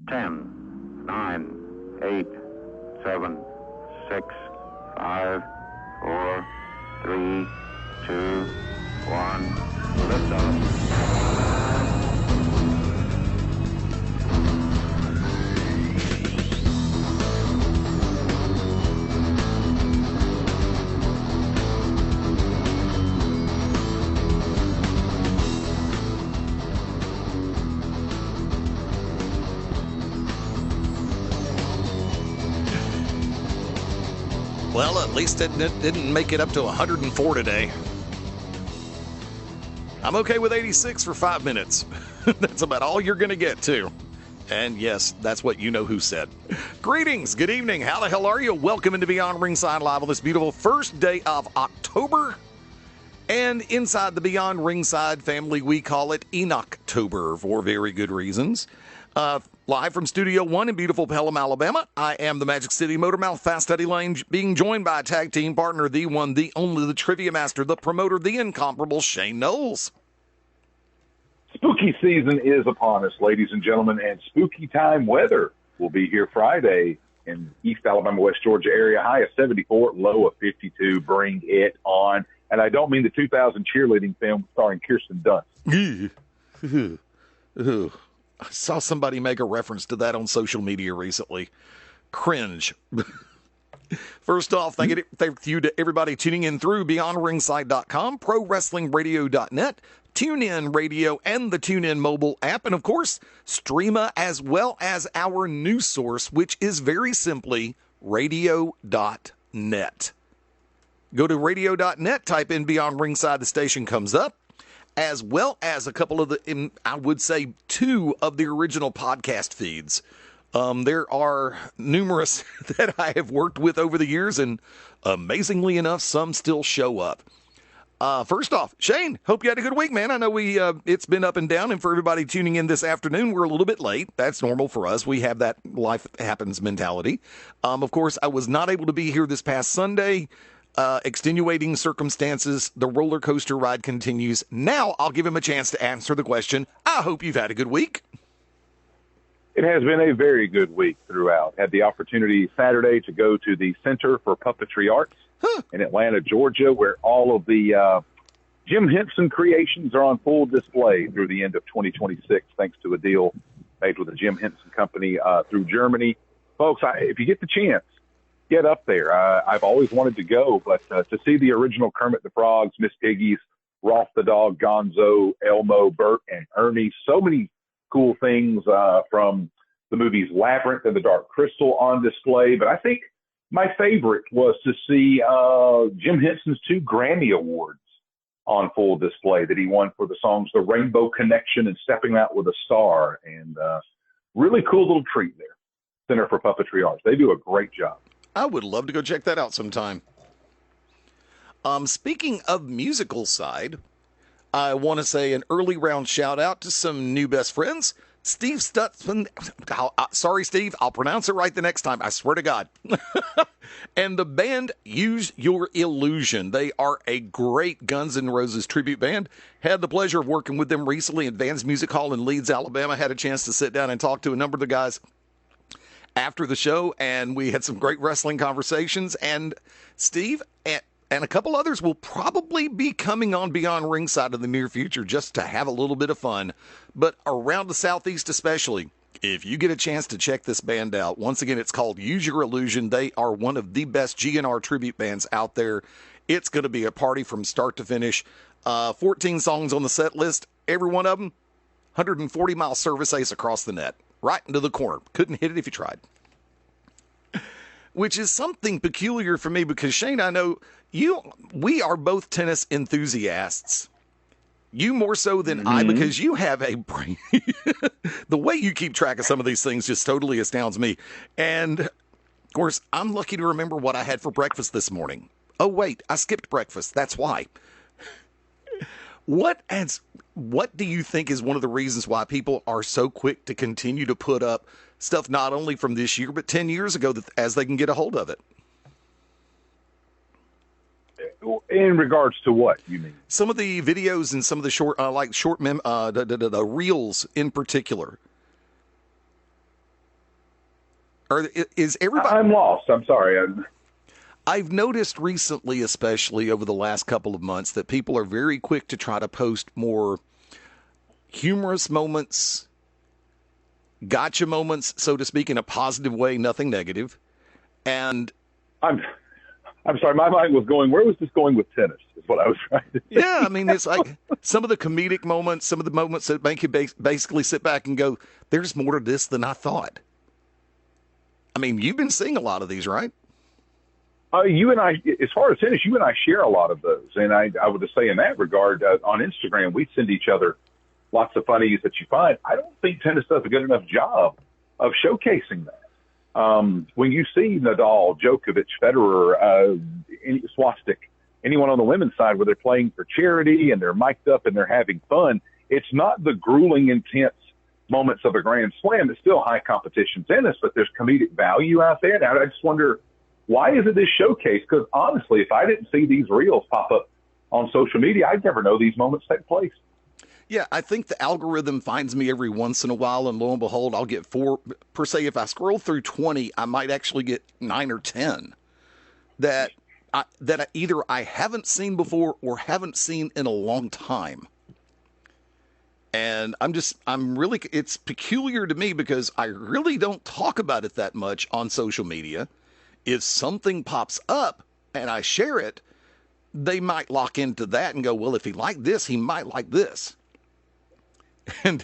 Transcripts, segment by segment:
10, 9, 8, 7, 6, 5, 4, 3, 2, 1. Liftoff. Well, at least it didn't make it up to 104 today. I'm okay with 86 for 5 minutes. That's about all you're going to get, too. And yes, that's what you know who said. Greetings, good evening, how the hell are you? Welcome into Beyond Ringside Live on this beautiful first day of October. And inside the Beyond Ringside family, we call it Enochtober for very good reasons. Live from Studio 1 in beautiful Pelham, Alabama, I am the Magic City Motormouth Fast Eddie Lane, being joined by a tag team partner, the one, the only, the trivia master, the promoter, the incomparable Shane Noles. Spooky season is upon us, ladies and gentlemen, and spooky time weather will be here Friday in East Alabama, West Georgia area. High of 74, low of 52. Bring it on. And I don't mean the 2000 cheerleading film starring Kirsten Dunst. I saw somebody make a reference to that on social media recently. Cringe. First off, thank you to everybody tuning in through BeyondRingside.com, ProWrestlingRadio.net, TuneIn Radio, and the TuneIn mobile app, and of course, Streama, as well as our news source, which is very simply Radio.net. Go to Radio.net, type in Beyond Ringside, the station comes up, as well as a couple of the, I would say, 2 of the original podcast feeds. There are numerous that I have worked with over the years, and amazingly enough, some still show up. First off, Shane, hope you had a good week, man. I know it's been up and down, and for everybody tuning in this afternoon, we're a little bit late. That's normal for us. We have that life happens mentality. Of course, I was not able to be here this past Sunday. Extenuating circumstances, the roller coaster ride continues. Now I'll give him a chance to answer the question. I hope you've had a good week. It has been a very good week throughout. Had the opportunity Saturday to go to the Center for Puppetry Arts in Atlanta, Georgia, where all of the Jim Henson creations are on full display through the end of 2026, thanks to a deal made with the Jim Henson Company through Germany. Folks, if you get the chance, get up there. I've always wanted to go, but to see the original Kermit the Frogs, Miss Piggy's, Rolf the Dog, Gonzo, Elmo, Bert, and Ernie, so many cool things from the movies Labyrinth and The Dark Crystal on display. But I think my favorite was to see Jim Henson's 2 Grammy Awards on full display that he won for the songs The Rainbow Connection and Stepping Out with a Star. And really cool little treat there. Center for Puppetry Arts. They do a great job. I would love to go check that out sometime. Speaking of musical side, I want to say an early round shout out to some new best friends. Steve Stutzman. Sorry, Steve. I'll pronounce it right the next time. I swear to God. And the band Use Your Illusion. They are a great Guns N' Roses tribute band. Had the pleasure of working with them recently at Vans Music Hall in Leeds, Alabama. Had a chance to sit down and talk to a number of the guys after the show, and we had some great wrestling conversations. And Steve and a couple others will probably be coming on Beyond Ringside in the near future just to have a little bit of fun. But around the Southeast especially, if you get a chance to check this band out, once again, it's called Use Your Illusion. They are one of the best GNR tribute bands out there. It's going to be a party from start to finish. 14 songs on the set list, every one of them, 140-mile service ace across the net. Right into the corner. Couldn't hit it if you tried. Which is something peculiar for me because, Shane, I know we are both tennis enthusiasts. You more so than I, because you have a brain. The way you keep track of some of these things just totally astounds me. And, of course, I'm lucky to remember what I had for breakfast this morning. Oh, wait, I skipped breakfast. That's why. What do you think is one of the reasons why people are so quick to continue to put up stuff not only from this year, but 10 years ago as they can get a hold of it? In regards to what, you mean? Some of the videos and some of the short, the reels in particular. Or is everybody? I'm lost. I'm sorry. I've noticed recently, especially over the last couple of months, that people are very quick to try to post more humorous moments, gotcha moments, so to speak, in a positive way, nothing negative. And I'm sorry. My mind was going, where was this going with tennis? Is what I was trying to say. yeah, I mean, it's like some of the comedic moments, some of the moments that make you basically sit back and go, there's more to this than I thought. I mean, you've been seeing a lot of these, right? You and I, as far as tennis, you and I share a lot of those. And I would just say in that regard, on Instagram, we send each other lots of funnies that you find. I don't think tennis does a good enough job of showcasing that. When you see Nadal, Djokovic, Federer, Swastik, anyone on the women's side where they're playing for charity and they're mic'd up and they're having fun, it's not the grueling, intense moments of a Grand Slam. It's still high competition tennis, but there's comedic value out there. Now, I just wonder, why isn't this showcased? Because honestly, if I didn't see these reels pop up on social media, I'd never know these moments take place. Yeah, I think the algorithm finds me every once in a while, and lo and behold, I'll get 4 per se. If I scroll through 20, I might actually get 9 or 10 that either I haven't seen before or haven't seen in a long time. And it's peculiar to me because I really don't talk about it that much on social media. If something pops up and I share it, they might lock into that and go, well, if he liked this, he might like this. And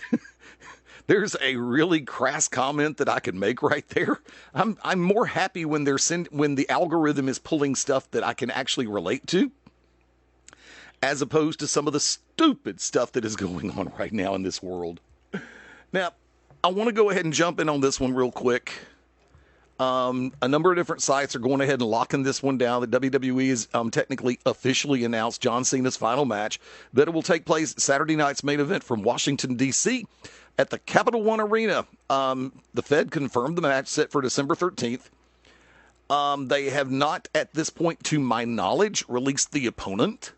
there's a really crass comment that I could make right there. I'm more happy when when the algorithm is pulling stuff that I can actually relate to, as opposed to some of the stupid stuff that is going on right now in this world. Now, I want to go ahead and jump in on this one real quick. A number of different sites are going ahead and locking this one down. The WWE has technically officially announced John Cena's final match, that it will take place Saturday night's main event from Washington, D.C. at the Capital One Arena. The Fed confirmed the match set for December 13th. They have not, at this point, to my knowledge, released the opponent.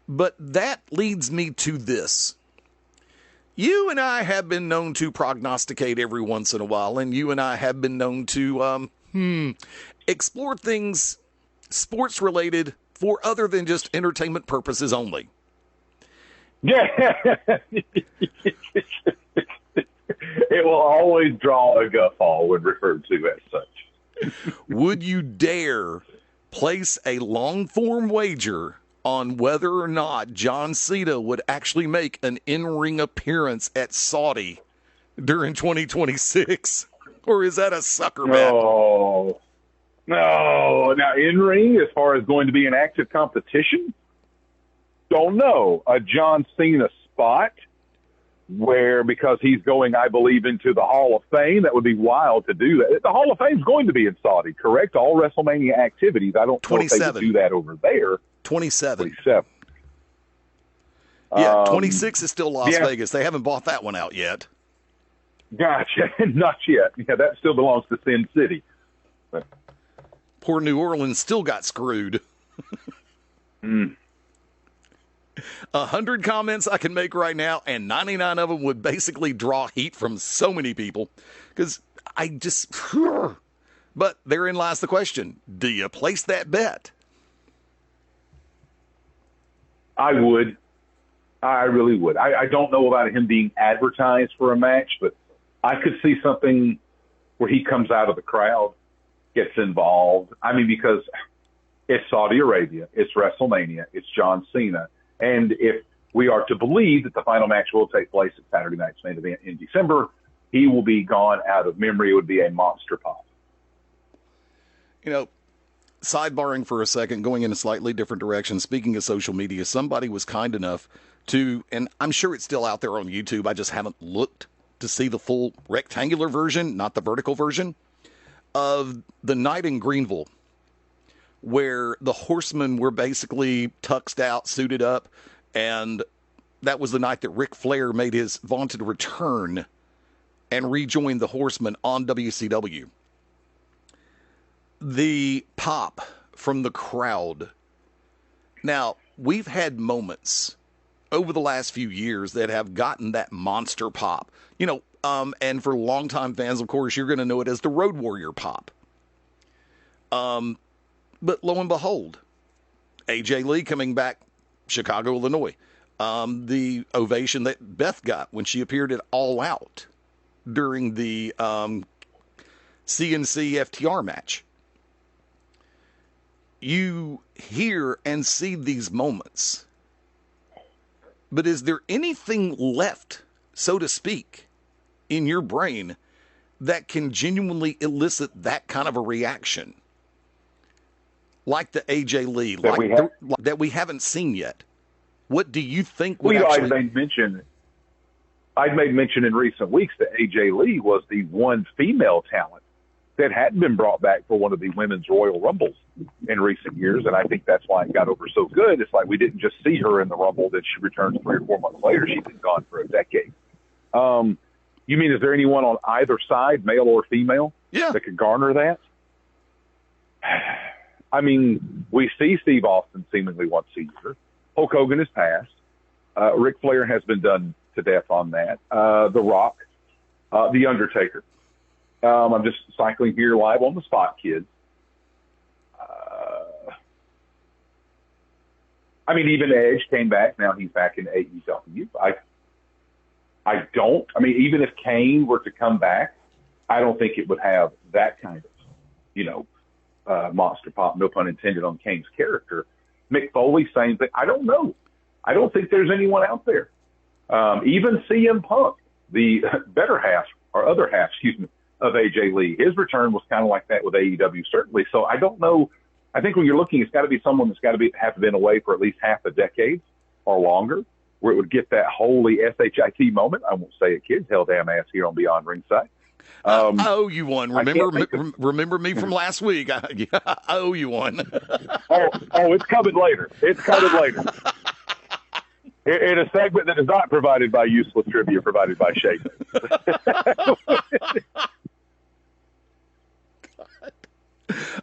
But that leads me to this. You and I have been known to prognosticate every once in a while, and you and I have been known to explore things sports-related for other than just entertainment purposes only. Yeah. It will always draw a guffaw when referred to as such. Would you dare place a long-form wager on whether or not John Cena would actually make an in-ring appearance at Saudi during 2026? Or is that a sucker bet? No. Now, in-ring, as far as going to be an active competition, don't know. A John Cena spot where, because he's going, I believe, into the Hall of Fame, that would be wild to do that. The Hall of Fame's going to be in Saudi, correct? All WrestleMania activities. I don't know if they would do that over there. 27. Yeah, 26 is still Las Vegas. They haven't bought that one out yet. Gotcha. Not yet. Yeah, that still belongs to Sin City. But poor New Orleans still got screwed. 100 comments I can make right now, and 99 of them would basically draw heat from so many people. Because I just... But therein lies the question. Do you place that bet? I would. I really would. I don't know about him being advertised for a match, but I could see something where he comes out of the crowd, gets involved. I mean, because it's Saudi Arabia, it's WrestleMania, it's John Cena. And if we are to believe that the final match will take place at Saturday night's main event in December, he will be gone out of memory. It would be a monster pop. You know, sidebarring for a second, going in a slightly different direction, speaking of social media, somebody was kind enough to, and I'm sure it's still out there on YouTube, I just haven't looked to see the full rectangular version, not the vertical version, of the night in Greenville, where the Horsemen were basically tuxed out, suited up, and that was the night that Ric Flair made his vaunted return and rejoined the Horsemen on WCW. The pop from the crowd. Now, we've had moments over the last few years that have gotten that monster pop. You know, And for longtime fans, of course, you're going to know it as the Road Warrior pop. But lo and behold, AJ Lee coming back, Chicago, Illinois. The ovation that Beth got when she appeared at All Out during the CNC FTR match. You hear and see these moments. But is there anything left, so to speak, in your brain that can genuinely elicit that kind of a reaction? Like the AJ Lee, that we haven't seen yet. What do you think would actually... I'd made mention in recent weeks that AJ Lee was the one female talent that hadn't been brought back for one of the women's Royal Rumbles in recent years, and I think that's why it got over so good. It's like we didn't just see her in the Rumble, that she returns 3 or 4 months later. She's been gone for a decade. You mean, is there anyone on either side, male or female, that could garner that? I mean, we see Steve Austin seemingly once a year. Hulk Hogan has passed. Ric Flair has been done to death on that. The Rock, The Undertaker. I'm just cycling here live on the spot, kids. I mean, even Edge came back. Now he's back in AEW. I mean, even if Kane were to come back, I don't think it would have that kind of, monster pop, no pun intended, on Kane's character. Mick Foley, same thing. I don't know. I don't think there's anyone out there. Even CM Punk, the better half, or other half, of AJ Lee, his return was kind of like that with AEW, certainly. So I don't know. I think when you're looking, it's got to be someone that's got to have been away for at least half a decade or longer, where it would get that holy SHIT moment. I won't say it, kids. Hell damn ass here on Beyond Ringside. I owe you one. Remember me from last week. I owe you one. It's coming later. It's coming later. In a segment that is not provided by useless trivia, provided by Shane.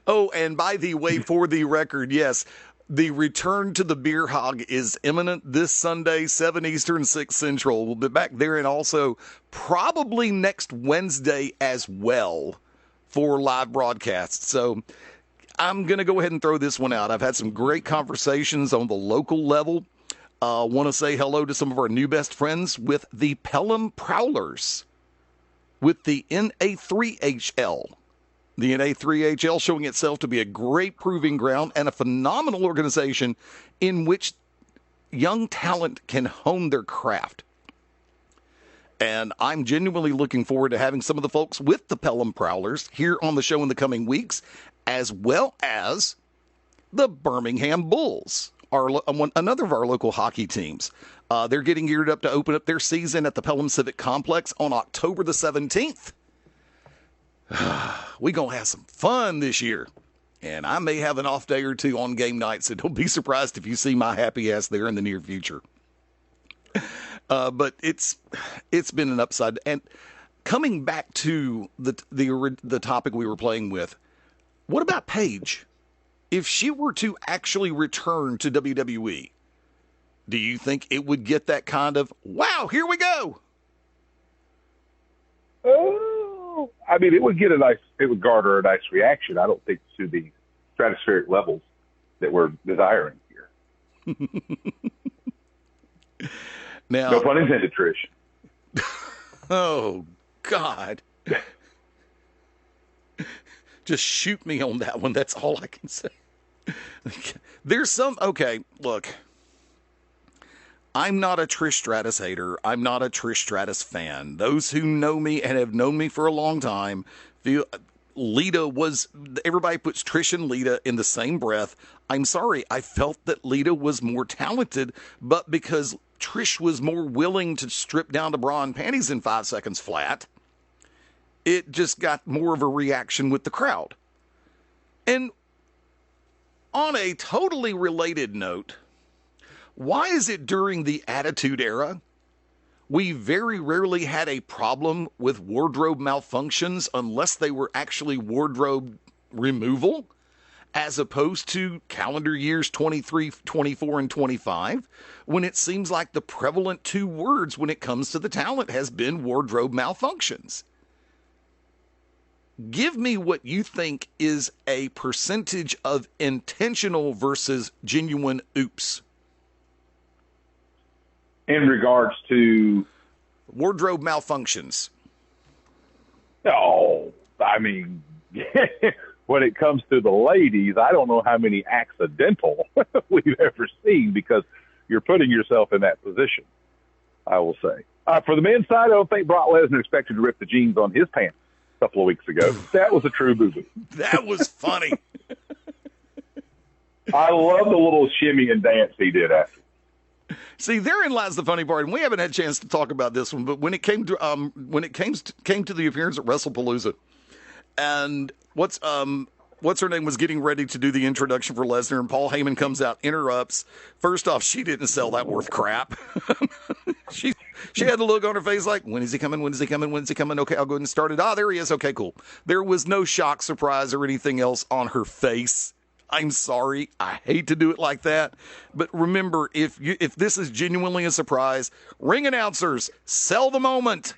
Oh, and by the way, for the record, yes, the return to the Beer Hog is imminent this Sunday, 7 Eastern, 6 Central. We'll be back there, and also probably next Wednesday as well for live broadcasts. So I'm going to go ahead and throw this one out. I've had some great conversations on the local level. Want to say hello to some of our new best friends with the Pelham Prowlers with the NA3HL. The NA3HL showing itself to be a great proving ground and a phenomenal organization in which young talent can hone their craft. And I'm genuinely looking forward to having some of the folks with the Pelham Prowlers here on the show in the coming weeks, as well as the Birmingham Bulls, another of our local hockey teams. They're getting geared up to open up their season at the Pelham Civic Complex on October the 17th. We're going to have some fun this year. And I may have an off day or two on game night, so don't be surprised if you see my happy ass there in the near future. But it's been an upside. And coming back to the topic we were playing with, what about Paige? If she were to actually return to WWE, do you think it would get that kind of, wow, here we go? I mean, it would garner a nice reaction. I don't think to the stratospheric levels that we're desiring here. Now, no pun intended, Trish. Oh, God. Just shoot me on that one. That's all I can say. Okay, look. I'm not a Trish Stratus hater. I'm not a Trish Stratus fan. Those who know me and have known me for a long time feel everybody puts Trish and Lita in the same breath. I'm sorry. I felt that Lita was more talented, but because Trish was more willing to strip down to bra and panties in 5 seconds flat, it just got more of a reaction with the crowd. And on a totally related note, why is it during the Attitude Era, we very rarely had a problem with wardrobe malfunctions unless they were actually wardrobe removal? as opposed to calendar years 23, 24, and 25, when it seems like the prevalent two words when it comes to the talent has been wardrobe malfunctions. Give me what you think is a percentage of intentional versus genuine oops. In regards to wardrobe malfunctions. Oh, I mean, when it comes to the ladies, I don't know how many accidental we've ever seen, because you're putting yourself in that position, I will say. For the men's side, I don't think Brock Lesnar expected to rip the jeans on his pants a couple of weeks ago. That was a true boo-boo. That was funny. I love the little shimmy and dance he did after. See, therein lies the funny part, and we haven't had a chance to talk about this one. But when it came to the appearance at WrestlePalooza, and what's her name was getting ready to do the introduction for Lesnar, and Paul Heyman comes out, interrupts. First off, she didn't sell that worth crap. she had the look on her face like, when is he coming? When is he coming? When is he coming? Okay, I'll go ahead and start it. Ah, there he is. Okay, cool. There was no shock, surprise, or anything else on her face. I'm sorry. I hate to do it like that. But remember, if this is genuinely a surprise, ring announcers, sell the moment.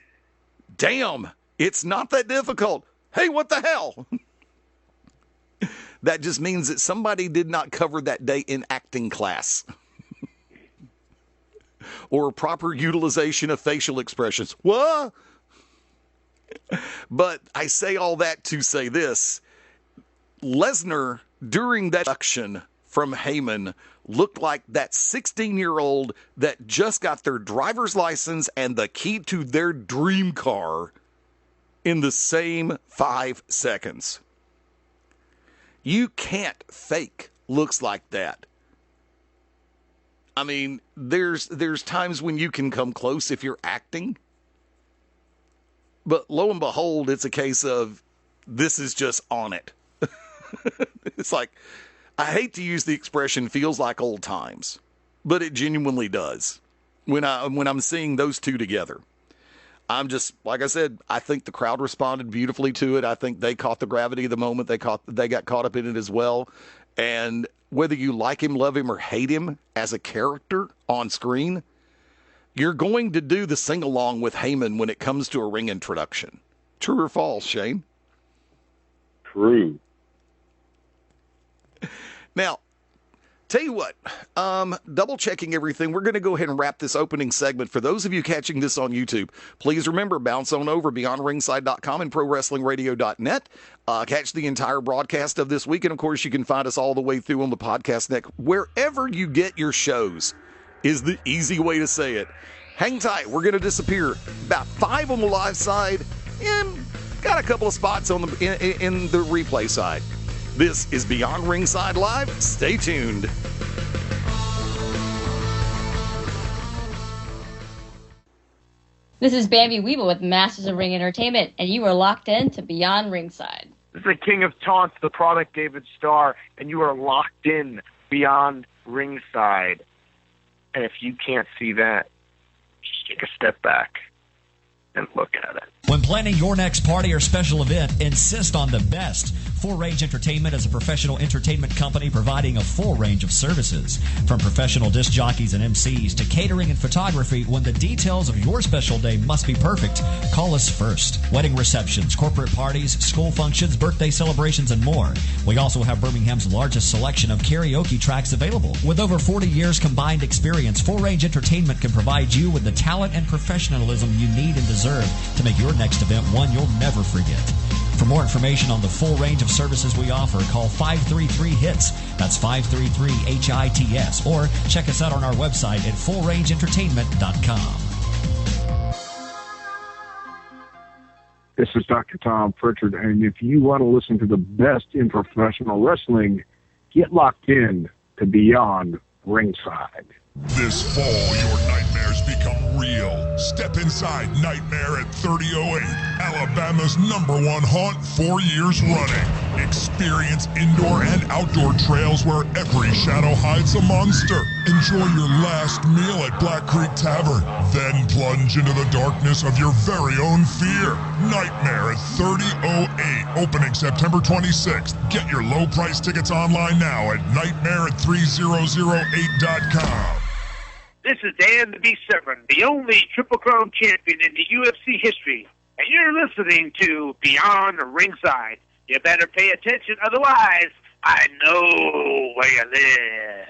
Damn, it's not that difficult. Hey, what the hell? That just means that somebody did not cover that day in acting class. Or proper utilization of facial expressions. What? But I say all that to say this. Lesnar, during that action from Heyman, looked like that 16-year-old that just got their driver's license and the key to their dream car in the same 5 seconds. You can't fake looks like that. I mean, there's times when you can come close if you're acting. But lo and behold, it's a case of this is just on it. It's like, I hate to use the expression feels like old times, but it genuinely does when I'm seeing those two together. I'm just, like I said, I think the crowd responded beautifully to it. I think they caught the gravity of the moment. They got caught up in it as well. And whether you like him, love him, or hate him as a character on screen, you're going to do the sing-along with Heyman when it comes to a ring introduction. True or false, Shane? True. Now, tell you what, double checking everything, we're going to go ahead and wrap this opening segment. For those of you catching this on YouTube, please remember, bounce on over beyondringside.com and prowrestlingradio.net. Catch the entire broadcast of this week, and of course you can find us all the way through on the podcast neck. Wherever you get your shows is the easy way to say it. Hang tight, we're going to disappear. About 5 on the live side, and got a couple of spots on in the replay side. This is Beyond Ringside Live. Stay tuned. This is Bambi Weeble with Masters of Ring Entertainment, and you are locked in to Beyond Ringside. This is the King of Taunts, the product David Starr, and you are locked in Beyond Ringside. And if you can't see that, just take a step back and look at it. When planning your next party or special event, insist on the best. Full Range Entertainment is a professional entertainment company providing a full range of services. From professional disc jockeys and MCs to catering and photography, when the details of your special day must be perfect, call us first. Wedding receptions, corporate parties, school functions, birthday celebrations, and more. We also have Birmingham's largest selection of karaoke tracks available. With over 40 years combined experience, Full Range Entertainment can provide you with the talent and professionalism you need and deserve to make your next event one you'll never forget. For more information on the full range of services we offer, call 533-HITS. That's 533-HITS. Or check us out on our website at fullrangeentertainment.com. This is Dr. Tom Pritchard, and if you want to listen to the best in professional wrestling, get locked in to Beyond Ringside. This fall, your nightmares become real. Step inside Nightmare at 3008, Alabama's #1 haunt 4 years running. Experience indoor and outdoor trails where every shadow hides a monster. Enjoy your last meal at Black Creek Tavern. Then plunge into the darkness of your very own fear. Nightmare at 3008, opening September 26th. Get your low price tickets online now at nightmare3008.com. This is Dan the B7, the only Triple Crown champion in the UFC history, and you're listening to Beyond Ringside. You better pay attention, otherwise I know where you live.